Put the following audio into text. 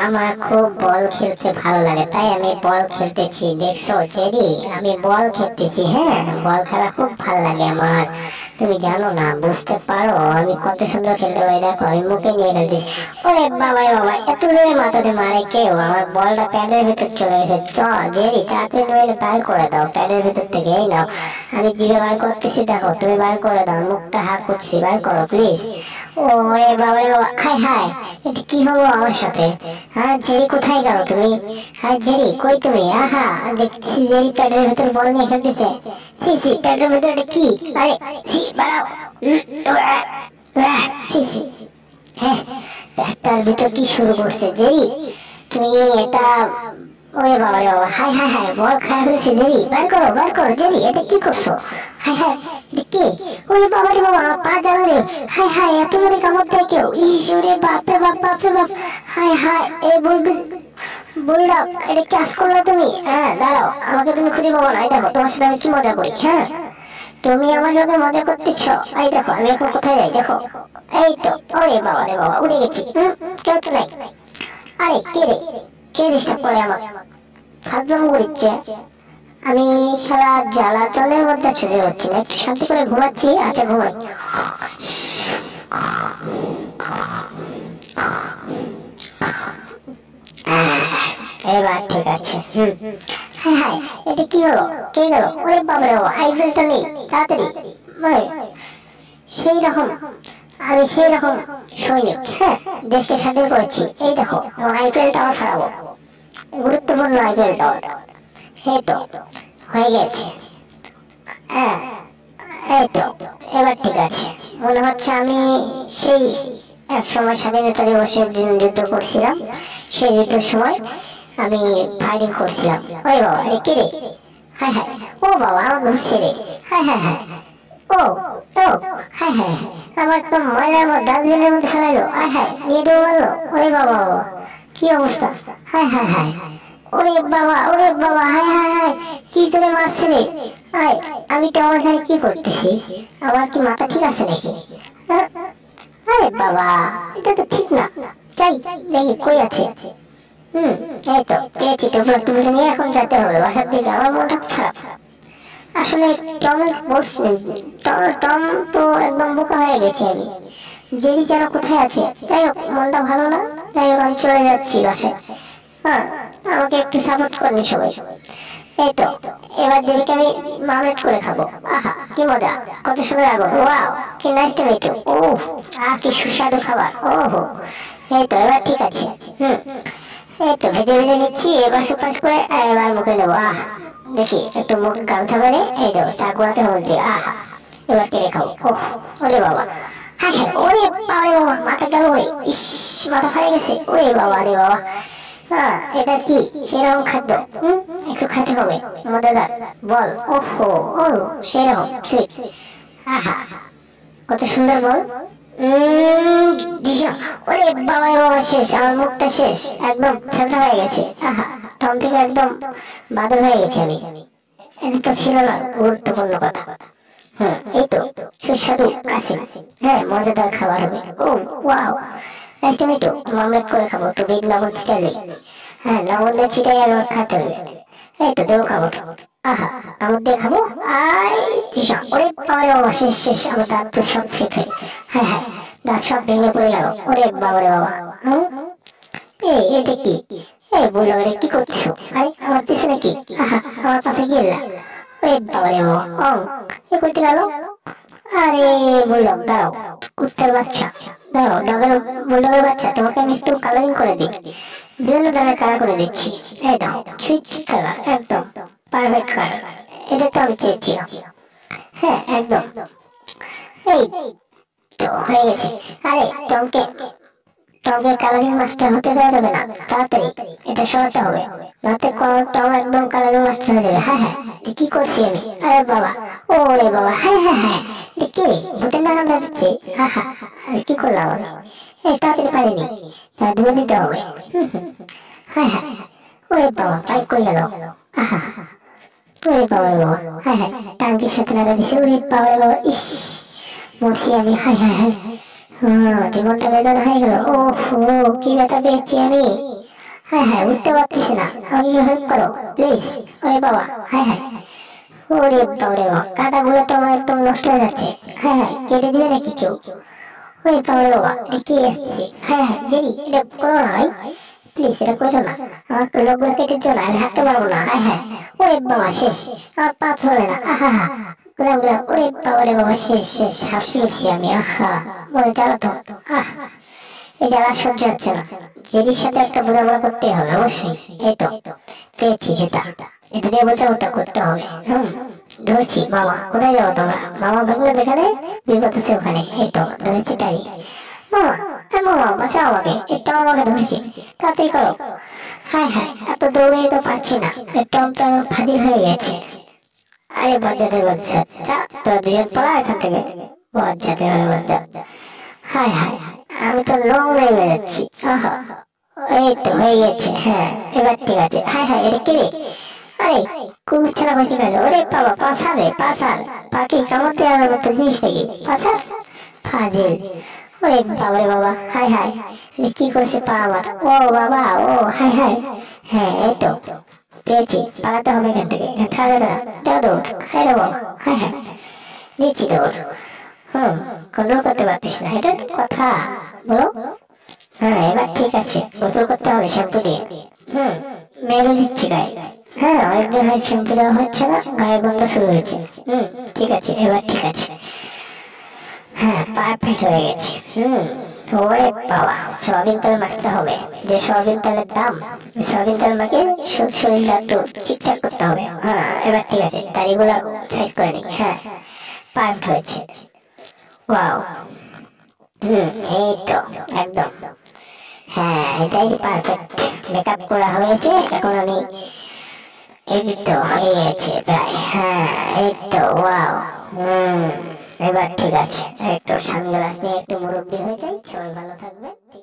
আমার খুব বল খেলতে ভালো লাগে, তাই আমি বল খেলতেছি। দেখছো জেরি, আমি বল খেলতেছি। হ্যাঁ, বল খেলা খুব ভালো লাগে আমার। তুমি জানো না, বুঝতে পারো আমি কত সুন্দর খেলতে পারি। দেখো আমি মুখে নিয়ে খেলতেছি। ওরে বাবা রে বাবা, এত জোরে মাথাতে মারে কেউ! আমার বলটা প্যাডের ভিতর চলে গেছে। জেরি, তাড়াতাড়ি নইলে বার করে দাও প্যাডের ভিতর থেকে। এই নাও, আমি জিভে বার করতেছি, দেখো তুমি বার করে দাও। মুখটা হা করছি, বার করো প্লিজ। ওরে বাবা রে বাবা, হাই হাই, এটা কি হলো আমার সাথে? হ্যাঁ জেরি, কোথায় গেল তুমি? হ্যাঁ জেরি, কই তুমি? আহা, দেখছি জেরি প্যাডের ভিতর বল নিয়ে খেলতেছে। সি সি, প্যাডের ভিতর এটা কি? আরে সি, বাড়াও। সি সি, হ্যাঁ, প্যাডটার ভিতর কি শুরু করছে জেরি? তুমি এটা, ওরে বাবা রে বাবা, হাই হাই হাই, বল খায় ফেলছে জেরি। বার করো জেরি, এটা কি করছো? হাই হাই, এটা কে? ওরে বাবা রে বাবা, আমার পা গেল রে। হাই হাই, এত জোরে কামড় দেয় কেউ! ইস, ওরে বাপ রে বাপ, বাপ রে বাপ। হাই হাই, এই বুলডগ, এটা ক্যাচ করলো তুমি? হ্যাঁ দাঁড়াও, আমাকে তুমি খুঁজে পাবো না। এই দেখো তোমার সাথে আমি কি মজা করি। হ্যাঁ, তুমি আমার সাথে মজা করতেছ। এই দেখো আমি এখন কোথায় যাই, দেখো। এই তো, ওরে বাবা রে বাবা, উড়ে গেছি। কেউ তো নাই। আরে কে রে? কে ডিস্টার্ব করে আমার? ফাজলামো করছে। আমি সারা জ্বালাতনের মধ্যে চলে যাচ্ছি না, একটু শান্তি করে ঘুমাচ্ছি। আচ্ছা ঘুমাই। এবার ঠিক আছে। হ্যাঁ হ্যাঁ, এটা কি হলো? কে গেল? ওরে বাবা রে বাবা, আইফেলটা নেই, তাড়াতাড়ি। সেই রকম, আমি সেই রকম সৈনিক। হ্যাঁ, দেশকে স্বাধীন করেছি। এই দেখো, এখন আইপিএল টাওয়ার ফাড়াবো, গুরুত্বপূর্ণ আইপিএল টাওয়ার। এই তো হয়ে গেছে। হ্যাঁ, এই তো, এবার ঠিক আছে। মনে হচ্ছে আমি সেই এক সময় স্বাধীনতা দিবসের দিন যুদ্ধ করছিলাম। সেই যুদ্ধের সময় আমি ফায়ারিং করছিলাম। ওরে বাবা, রে কে রে? হ্যাঁ হ্যাঁ, ও বাবা, আমার ঘুরছে রে। হ্যাঁ হ্যাঁ হ্যাঁ, ও ও, হ্যাঁ হ্যাঁ, আমার একদম ময়লার মধ্যে, ডাস্টবিনের মধ্যে ফেলাইলো। হ্যাঁ হ্যাঁ, নিয়ে দেবো বললো। ওরে বাবা বাবা, কি অবস্থা! হ্যাঁ হ্যাঁ হ্যাঁ, ওরে বাবা, ওরে বাবা, হায় হায় হায়, কি জোরে মারছে রে! আয়, আমি তো আমার এখানে কি করতেছি? আমার কি মাথা ঠিক আছে নাকি? আহ, আরে বাবা, এটা তো ঠিক না। চাই, দেখি কই আছে। এই তো পেয়েছি। টুপিটা নিয়ে এখন যেতে হবে বাসার দিকে। আমার মনটা খারাপ। আসলে টমের বলছি, টম তো একদম বোকা হয়ে গেছে। আমি জেরি যেন কোথায় আছে। যাই হোক, মনটা ভালো না। যাই হোক, আমি চলে যাচ্ছি বাসায়। হ্যাঁ, আমাকে একটু সাপোর্ট করনি সবাই। এই তো, এবার জেরিকে আমি মামলেট করে খাবো। আহা, কি মজা! কত সুন্দর আগুন! ওয়াও, কি নাইস টু মিট ইউ। ওহ, কি সুস্বাদু খাবার! ওহো, এই তো এবার ঠিক আছে। এই তো ভেজে ভেজে নিচ্ছি। এবার সুপাস করে এবার মুখে নেবো। দেখি একটু মুখ গামছা বেড়ে, এই তো চাকুয়াতে হলছে। এবার কেড়ে খাবো। ওহ, ওরে বাবা, হ্যাঁ হ্যাঁ, ওরে বাবা রে বাবা, মাথা গেল রে! ইস, মাথা ফাড়ে গেছে। ওরে বাবা রে বাবা। হ্যাঁ, এটা কি সেরকম খাদ্য? একটু খেতে হবে, মজাদার বল। ওহো, ও সেরকম সুইট। আহা, কত সুন্দর বল। দিশা, ওরে বাবা রে বাবা, শেষ, আমার মুখটা শেষ, একদম ফেলতে হয়ে গেছে। আহা, টম থেকে একদম বাদর হয়ে গেছে আমি। এটা তো ছিল না গুরুত্বপূর্ণ কথা। এই তো সুস্বাদু কাশি। হ্যাঁ, মজাদার খাবার হবে। ও wow, nice to meet you. মামলেট করে খাবো, একটু বিট লবণ ছিটাই দিই। হ্যাঁ, লবণ দিয়ে ছিটাই আর খাতে হবে। এই তো দেবো খাবো। আহা, কামড় দিয়ে খাবো। আই দিশা, ওরে বাবা রে বাবা, শেষ শেষ, আমার দাঁত তো সব ফেটে। হ্যাঁ হ্যাঁ, দাঁত সব ভেঙে পড়ে গেল। ওরে বাবা রে বাবা। এই এটা কি? এই বললো, রে কি করছো? আরে আমার পিছনে কি? আহা, আমার পাশে গিয়ে। ওরে বাবা রে বাবা, এ কইতে গেল? আরে বললাম, দাঁড়াও কুত্তার বাচ্চা, দাঁড়াও। বুলডগের বাচ্চা, তোমাকে আমি একটু কালারিং করে দিই। বিভিন্ন ধরনের কালার করে দিচ্ছি। এই দাও, সুইচ কালার, একদম পারফেক্ট কালার। এটা তো আমি চেয়েছিলাম। হ্যাঁ একদম। এই তো হয়ে গেছে। আরে টমকে কালারিং মাস্টার হতে দেওয়া যাবে না, তাড়াতাড়ি এটা সরাতে হবে। রাতে টম একদম কালারিং মাস্টার হয়ে যাবে। হ্যাঁ হ্যাঁ, কি করছি আমি? আরে বাবা, ওরে বাবা, হ্যাঁ হ্যাঁ হ্যাঁ, এটা কে? ভূতের নাগাল যাচ্ছে। আহা, আরে কি করলাম আমি? এই তাড়াতাড়ি পারিনি, ধুয়ে দিতে হবে। হ্যাঁ হ্যাঁ, ওরে বাবা, পাইপ কই গেল? আহা, ওরে বাবা রে বাবা, হ্যাঁ হ্যাঁ, টাঙ্কির সাথে লাগা দিছে। ওরে বাবা রে বাবা, ইস, মরছি আমি। হায় হায় হায়, জীবনটা বেদনা হয়ে গেল। ওহো, কি ব্যথা পেয়েছি আমি। হ্যাঁ হ্যাঁ, উঠতে পারতেছি না, আমাকে হেল্প করো প্লিজ। ওরে বাবা, হ্যাঁ হ্যাঁ, ওরে বাবারে বাবা, কাঁটাগুলো তো আমার একদম নষ্ট হয়ে যাচ্ছে। হ্যাঁ হ্যাঁ, কেটে দিবে নাকি কেউ? ওরে বাবারে বাবা, এটা কি এসছে? হ্যাঁ হ্যাঁ জেরি, এটা করো না ভাই, প্লিজ এটা করো না, আমার লোকগুলো কেটে দিও না, আমি হাঁটতে পারবো না। হ্যাঁ হ্যাঁ, ওরে বাবা শেষ, আমার পা চলে না। আহা হা, গেলাম গেলাম, ওরে বাবারে বাবা, শেষ শেষ, হাঁপসে গেছি আমি। আহা, মনে জ্বালা তো। আহ, এই জ্বালা সহ্য হচ্ছে না। জেরির সাথে একটা বোঝাপড়া করতে হবে অবশ্যই। এই তো পেয়েছি জুতা, এটা দিয়ে বোঝাপড়া করতে হবে। ধরছি। মামা কোথায় যাবো তোমরা? মামা ভাবলে যেখানে বিপদ আছে ওখানে। এই তো ধরেছি টাই। মামা, হ্যাঁ মামা, বাঁচাও আমাকে, একটু আমাকে ধরছি, তাড়াতাড়ি করো। হ্যাঁ হ্যাঁ, এত দৌড়ে তো পারছি না, টম তো ফাজিল হয়ে গেছে। আরে বজ্জাতের বাচ্চা, যা তোরা দুজন পড়া এখান থেকে, বজ্জাতের বাচ্চা। হায় হায়, আমি তো লং নেমে যাচ্ছি। আহা, এই তো হয়ে গেছে। হ্যাঁ, এবার ঠিক আছে। হায় হায়, এটা কি রে? আরে কুকুরছানা কোথায় গেল? ওরে বাবা, পাছার রে, পাছার। পাখি কামড়তে আর মতো জিনিস নাকি পাছার? ফাজিল। ওরে বাবারে বাবা, হায় হায়, এটা কি করছে পা আমার? ও বাবা, ও হায় হায়। হ্যাঁ এই তো পেয়েছি, পালাতে হবে এখান থেকে, থাকা যাবে না। দাও দৌড়। হায় রে বাবা, হায় হায়, দিচ্ছি দৌড়। কন্ট্রোল করতে পারতিস না, এটা তো কথা। বলো। হ্যাঁ এবার ঠিক আছে, গোসল করতে হবে শ্যাম্পু দিয়ে। মেরে দিচ্ছি গায়ে। হ্যাঁ, অনেকদিন হয় শ্যাম্পু দেওয়া হচ্ছে না, গায়ে গন্ধ শুরু হয়েছে। ঠিক আছে, এবার ঠিক আছে। হ্যাঁ, পারফেক্ট হয়ে গেছে। ওরে বাবা, সয়াবিন তেল মাখতে হবে। যে সয়াবিন তেলের দাম, সয়াবিন তেল মাখে শরীরটা একটু ঠিকঠাক করতে হবে। হ্যাঁ এবার ঠিক আছে, দাড়িগুলো সাইজ করে নিই। হ্যাঁ পারফেক্ট হয়েছে। ওয়াও, এই তো একদম। হ্যাঁ এটাই পারফেক্ট মেকআপ করা হয়েছে। এখন আমি, এই তো হয়ে গেছে প্রায়। হ্যাঁ এই তো, ওয়াও। এবার ঠিক আছে। এই তো সানগ্লাস নিয়ে একটু মুরব্বি হয়ে যাই। সবাই ভালো থাকবে। ঠিক আছে।